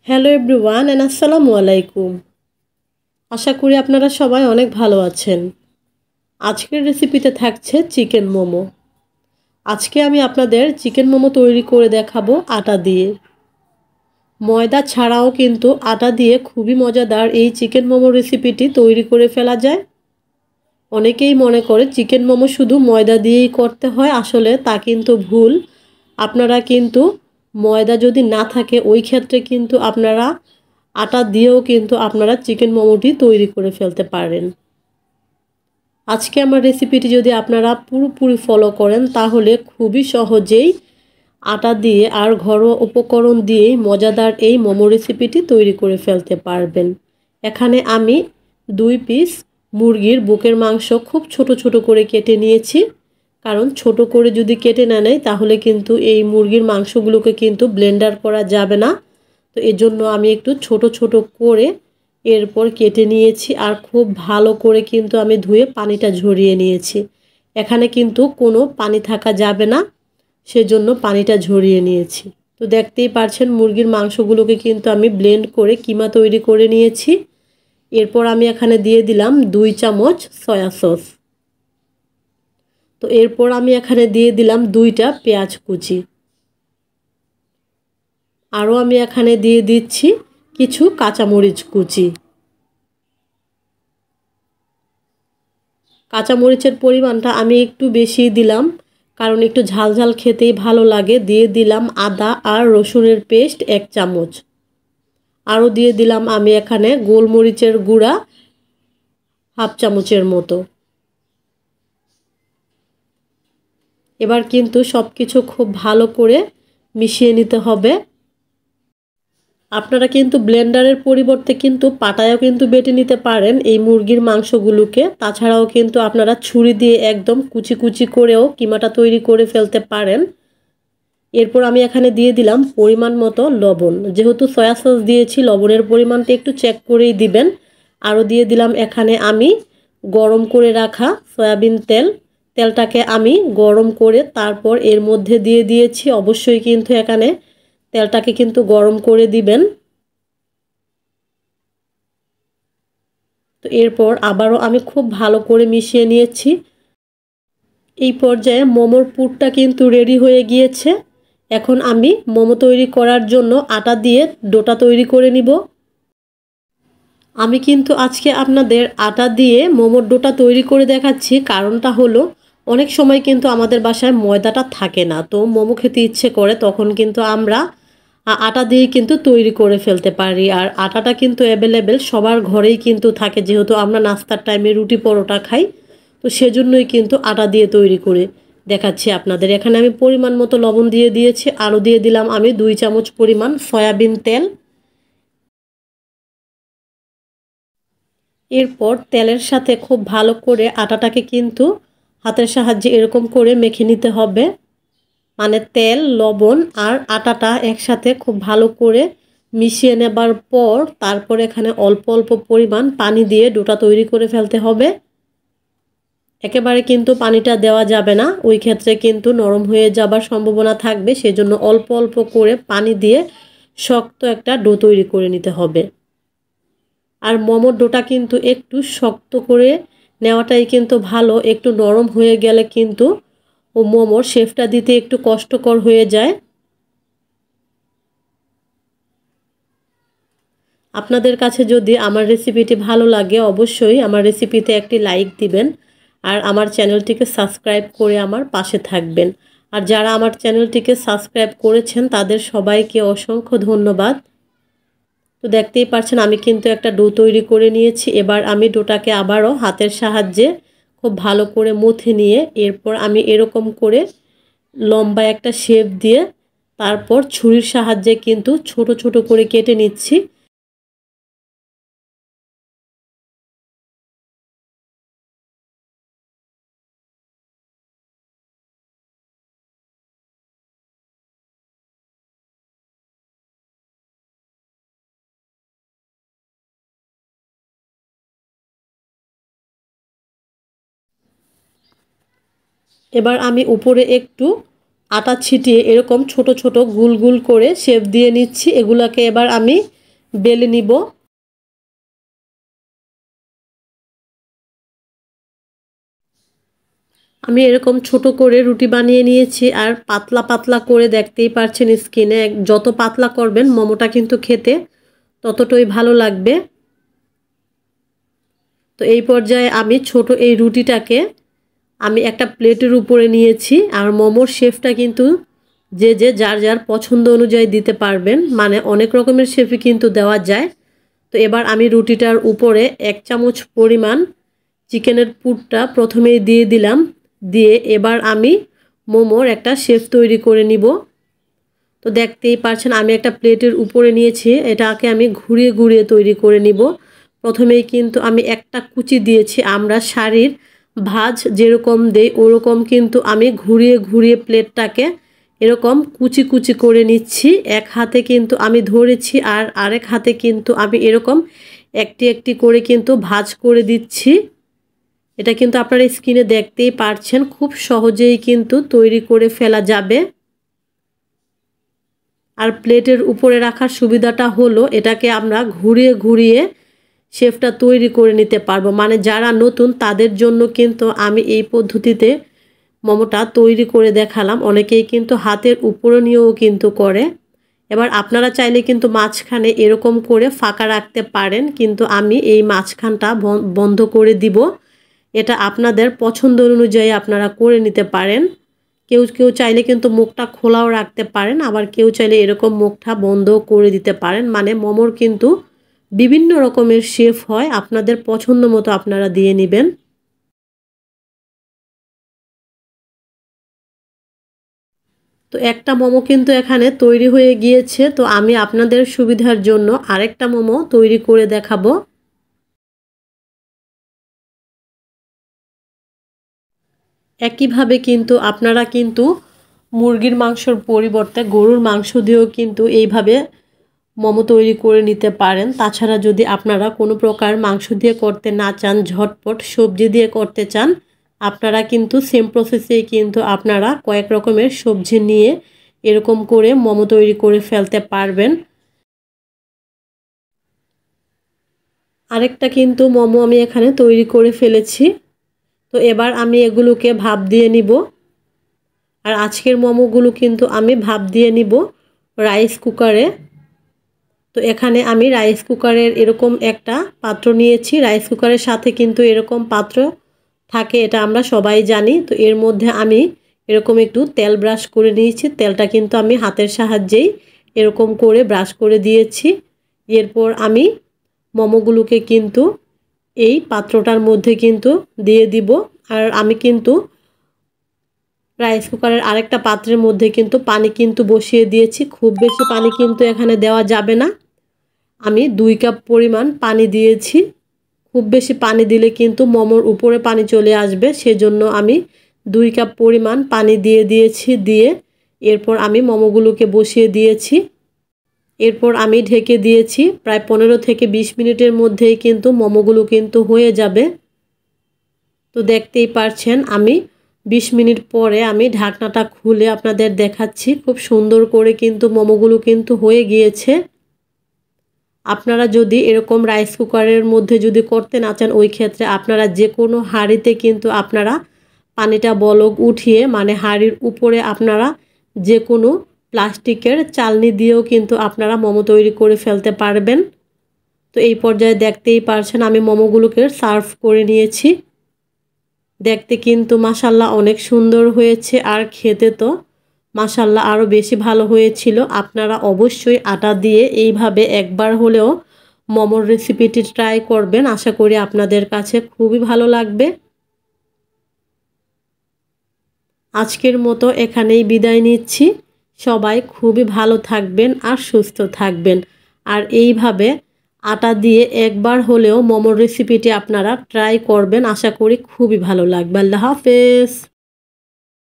Hello everyone and আসসালামু আলাইকুম। আশা করি আপনারা সবাই অনেক ভালো আছেন। আজকের রেসিপিতে থাকছে চিকেন মোমো। আজকে আমি আপনাদের চিকেন মোমো তৈরি করে দেখাবো আটা দিয়ে। ময়দা ছাড়াও কিন্তু আটা দিয়ে খুবই মজাদার এই চিকেন মোমো রেসিপিটি তৈরি করে ফেলা যায়। অনেকেই মনে করে চিকেন মোমো শুধু ময়দা দিয়েই করতে হয়, আসলে তা কিন্তু ভুল। আপনারা কিন্তু ময়দা যদি না থাকে ওই ক্ষেত্রে কিন্তু আপনারা আটা দিয়েও কিন্তু আপনারা চিকেন মোমোটি তৈরি করে ফেলতে পারেন। আজকে আমার রেসিপিটি যদি আপনারা পুরোপুরি ফলো করেন তাহলে খুবই সহজেই আটা দিয়ে আর ঘরোয়া উপকরণ দিয়েই মজাদার এই মোমো রেসিপিটি তৈরি করে ফেলতে পারবেন। এখানে আমি 2 পিস মুরগির বুকের মাংস খুব ছোট ছোট করে কেটে নিয়েছি, কারণ ছোট করে যদি কেটে না নেয় তাহলে কিন্তু এই মুরগির মাংসগুলোকে কিন্তু ব্লেন্ডার করা যাবে না। তো এর জন্য আমি একটু ছোট ছোট করে এরপর কেটে নিয়েছি আর খুব ভালো করে কিন্তু আমি ধুয়ে পানিটা ঝরিয়ে নিয়েছি। এখানে কিন্তু কোনো পানি থাকা যাবে না, সেজন্য পানিটা ঝরিয়ে নিয়েছি। তো দেখতেই পারছেন মুরগির মাংসগুলোকে কিন্তু আমি ব্লেন্ড করে কিমা তৈরি করে নিয়েছি। এরপর আমি এখানে দিয়ে দিলাম 2 চামচ সয়া সস। তো এরপর আমি এখানে দিয়ে দিলাম 2টা পেঁয়াজ কুচি। আরও আমি এখানে দিয়ে দিচ্ছি কিছু কাঁচামরিচ কুচি। কাঁচামরিচের পরিমাণটা আমি একটু বেশি দিলাম, কারণ একটু ঝাল ঝাল খেতেই ভালো লাগে। দিয়ে দিলাম আদা আর রসুনের পেস্ট 1 চামচ। আরও দিয়ে দিলাম আমি এখানে গোলমরিচের গুঁড়া 1/2 চামচের মতো। এবার কিন্তু সব কিছু খুব ভালো করে মিশিয়ে নিতে হবে। আপনারা কিন্তু ব্লেন্ডারের পরিবর্তে কিন্তু পাটায়ও কিন্তু বেটে নিতে পারেন এই মুরগির মাংসগুলোকে। তাছাড়াও কিন্তু আপনারা ছুরি দিয়ে একদম কুচি কুচি করেও কিমাটা তৈরি করে ফেলতে পারেন। এরপর আমি এখানে দিয়ে দিলাম পরিমাণ মতো লবণ। যেহেতু সয়া সস দিয়েছি লবণের পরিমাণটা একটু চেক করেই দিবেন। আরও দিয়ে দিলাম এখানে আমি গরম করে রাখা সয়াবিন তেল। তেলটাকে আমি গরম করে তারপর এর মধ্যে দিয়ে দিয়েছি। অবশ্যই কিন্তু এখানে তেলটাকে কিন্তু গরম করে দিবেন। তো এরপর আবারও আমি খুব ভালো করে মিশিয়ে নিয়েছি। এই পর্যায়ে মোমোর পুরটা কিন্তু রেডি হয়ে গিয়েছে। এখন আমি মোমো তৈরি করার জন্য আটা দিয়ে ডোটা তৈরি করে নিব। আমি কিন্তু আজকে আপনাদের আটা দিয়ে মোমোর ডোটা তৈরি করে দেখাচ্ছি, কারণটা হলো অনেক সময় কিন্তু আমাদের বাসায় ময়দাটা থাকে না, তো মোমো খেতে ইচ্ছে করে তখন কিন্তু আমরা আটা দিয়ে কিন্তু তৈরি করে ফেলতে পারি। আর আটাটা কিন্তু অ্যাভেলেবেল সবার ঘরেই কিন্তু থাকে, যেহেতু আমরা নাস্তার টাইমে রুটি পরোটা খাই, তো সেজন্যই কিন্তু আটা দিয়ে তৈরি করে দেখাচ্ছি আপনাদের। এখানে আমি পরিমাণ মতো লবণ দিয়ে দিয়েছি। আরও দিয়ে দিলাম আমি 2 চামচ পরিমাণ সয়াবিন তেল। এরপর তেলের সাথে খুব ভালো করে আটাটাকে কিন্তু হাতের সাহায্যে এরকম করে মেখে নিতে হবে। মানে তেল, লবণ আর আটাটা একসাথে খুব ভালো করে মিশিয়ে নেবার পর তারপর এখানে অল্প অল্প পরিমাণ পানি দিয়ে ডোটা তৈরি করে ফেলতে হবে। একেবারে কিন্তু পানিটা দেওয়া যাবে না, ওই ক্ষেত্রে কিন্তু নরম হয়ে যাবার সম্ভাবনা থাকবে। সেজন্য অল্প অল্প করে পানি দিয়ে শক্ত একটা ডো তৈরি করে নিতে হবে। আর মোমোর ডোটা কিন্তু একটু শক্ত করে নেওয়াটাই কিন্তু ভালো। একটু নরম হয়ে গেলে কিন্তু মোমোর শেপটা দিতে একটু কষ্টকর হয়ে যায়। আপনাদের কাছে যদি আমার রেসিপিটি ভালো লাগে অবশ্যই আমার রেসিপিতে একটি লাইক দিবেন আর আমার চ্যানেলটিকে সাবস্ক্রাইব করে আমার পাশে থাকবেন। আর যারা আমার চ্যানেলটিকে সাবস্ক্রাইব করেছেন তাদের সবাইকে অসংখ্য ধন্যবাদ। তো দেখতেই পাচ্ছেন আমি কিন্তু একটা ডো তৈরি করে নিয়েছি। এবার আমি ডোটাকে আবারও হাতের সাহায্যে খুব ভালো করে মথে নিয়ে এরপর আমি এরকম করে লম্বা একটা শেপ দিয়ে তারপর ছুরির সাহায্যে কিন্তু ছোট ছোট করে কেটে নিচ্ছি। এবার আমি উপরে একটু আটা ছিটিয়ে এরকম ছোট ছোট গোল গোল করে শেপ দিয়ে নিচ্ছি। এগুলোকে এবার আমি বেলে নিব। আমি এরকম ছোট করে রুটি বানিয়ে নিয়েছি আর পাতলা পাতলা করে দেখতেই পাচ্ছেন স্কিনে। যত পাতলা করবেন মোমোটা কিন্তু খেতে ততটাই ভালো লাগবে। তো এই পর্যায়ে আমি ছোট এই রুটিটাকে আমি একটা প্লেটের উপরে নিয়েছি। আর মোমোর শেপটা কিন্তু যে যার যার পছন্দ অনুযায়ী দিতে পারবেন, মানে অনেক রকমের শেপই কিন্তু দেওয়া যায়। তো এবার আমি রুটিটার উপরে 1 চামচ পরিমাণ চিকেনের পুরটা প্রথমেই দিয়ে দিলাম। দিয়ে এবার আমি মোমোর একটা শেপ তৈরি করে নিব। তো দেখতেই পাচ্ছেন আমি একটা প্লেটের উপরে নিয়েছি, এটাকে আমি ঘুরিয়ে ঘুরিয়ে তৈরি করে নিব। প্রথমেই কিন্তু আমি একটা কুচি দিয়েছি, আমরা শাড়ির ভাঁজ যেরকম দেই ওরকম কিন্তু আমি ঘুরিয়ে ঘুরিয়ে প্লেটটাকে এরকম কুচি কুচি করে নিচ্ছি। এক হাতে কিন্তু আমি ধরেছি আর আরেক হাতে কিন্তু আমি এরকম একটি একটি করে কিন্তু ভাঁজ করে দিচ্ছি। এটা কিন্তু আপনারা স্ক্রিনে দেখতেই পারছেন, খুব সহজেই কিন্তু তৈরি করে ফেলা যাবে। আর প্লেটের উপরে রাখার সুবিধাটা হলো এটাকে আমরা ঘুরিয়ে ঘুরিয়ে শেপটা তৈরি করে নিতে পারবো। মানে যারা নতুন তাদের জন্য কিন্তু আমি এই পদ্ধতিতে মোমোটা তৈরি করে দেখালাম। অনেকেই কিন্তু হাতের উপরে নিয়েও কিন্তু করে। এবার আপনারা চাইলে কিন্তু মাঝখানে এরকম করে ফাঁকা রাখতে পারেন, কিন্তু আমি এই মাঝখানটা বন্ধ করে দিব। এটা আপনাদের পছন্দ অনুযায়ী আপনারা করে নিতে পারেন। কেউ কেউ চাইলে কিন্তু মুখটা খোলাও রাখতে পারেন, আবার কেউ চাইলে এরকম মুখটা বন্ধ করে দিতে পারেন। মানে মোমোর কিন্তু বিভিন্ন রকমের শেপ হয়, আপনাদের পছন্দ মতো আপনারা দিয়ে নেবেন। তো একটা মোমো কিন্তু এখানে তৈরি হয়ে গিয়েছে। তো আমি আপনাদের সুবিধার জন্য আরেকটা মোমো তৈরি করে দেখাবো। একইভাবে কিন্তু আপনারা কিন্তু মুরগির মাংসর পরিবর্তে গরুর মাংস দিয়েও কিন্তু এইভাবে মোমো তৈরি করে নিতে পারেন। তাছাড়া যদি আপনারা কোনো প্রকার মাংস দিয়ে করতে না চান, ঝটপট সবজি দিয়ে করতে চান, আপনারা কিন্তু সেম প্রসেসেই কিন্তু আপনারা কয়েক রকমের সবজি নিয়ে এরকম করে মোমো তৈরি করে ফেলতে পারবেন। আরেকটা কিন্তু মোমো আমি এখানে তৈরি করে ফেলেছি। তো এবার আমি এগুলোকে ভাপ দিয়ে নিব। আর আজকের মোমোগুলো কিন্তু আমি ভাপ দিয়ে নিব রাইস কুকারে। তো এখানে আমি রাইস কুকারের এরকম একটা পাত্র নিয়েছি। রাইস কুকারের সাথে কিন্তু এরকম পাত্র থাকে, এটা আমরা সবাই জানি। তো এর মধ্যে আমি এরকম একটু তেল ব্রাশ করে নিয়েছি। তেলটা কিন্তু আমি হাতের সাহায্যেই এরকম করে ব্রাশ করে দিয়েছি। এরপর আমি মোমোগুলোকে কিন্তু এই পাত্রটার মধ্যে কিন্তু দিয়ে দিব। আর আমি কিন্তু রাইস কুকারের আরেকটা পাত্রের মধ্যে কিন্তু পানি কিন্তু বসিয়ে দিয়েছি। খুব বেশি পানি কিন্তু এখানে দেওয়া যাবে না। আমি 2 কাপ পরিমাণ পানি দিয়েছি। খুব বেশি পানি দিলে কিন্তু মোমোর উপরে পানি চলে আসবে, সেজন্য আমি 2 কাপ পরিমাণ পানি দিয়ে দিয়েছি। দিয়ে এরপর আমি মোমোগুলোকে বসিয়ে দিয়েছি। এরপর আমি ঢেকে দিয়েছি। প্রায় 15 থেকে 20 মিনিটের মধ্যেই কিন্তু মোমোগুলো কিন্তু হয়ে যাবে। তো দেখতেই পারছেন আমি 20 মিনিট পরে আমি ঢাকনাটা খুলে আপনাদের দেখাচ্ছি। খুব সুন্দর করে কিন্তু মোমোগুলো কিন্তু হয়ে গিয়েছে। আপনারা যদি এরকম রাইস কুকারের মধ্যে যদি করতে না চান, ওই ক্ষেত্রে আপনারা যে কোনো হাঁড়িতে কিন্তু আপনারা পানিটা বলক উঠিয়ে, মানে হাঁড়ির উপরে আপনারা যে কোনো প্লাস্টিকের চালনি দিয়েও কিন্তু আপনারা মোমো তৈরি করে ফেলতে পারবেন। তো এই পর্যায়ে দেখতেই পারছেন আমি মোমোগুলোকে সার্ভ করে নিয়েছি। দেখতে কিন্তু মাশাল্লাহ অনেক সুন্দর হয়েছে, আর খেতে তো মাশাল্লাহ আরও বেশি ভালো হয়েছিল। আপনারা অবশ্যই আটা দিয়ে এইভাবে একবার হলেও মোমোর রেসিপিটি ট্রাই করবেন। আশা করি আপনাদের কাছে খুবই ভালো লাগবে। আজকের মতো এখানেই বিদায় নিচ্ছি। সবাই খুবই ভালো থাকবেন আর সুস্থ থাকবেন। আর এইভাবে আটা দিয়ে একবার হলেও মোমোর রেসিপিটি আপনারা ট্রাই করবেন। আশা করি খুবই ভালো লাগবে। আল্লাহ হাফেজ।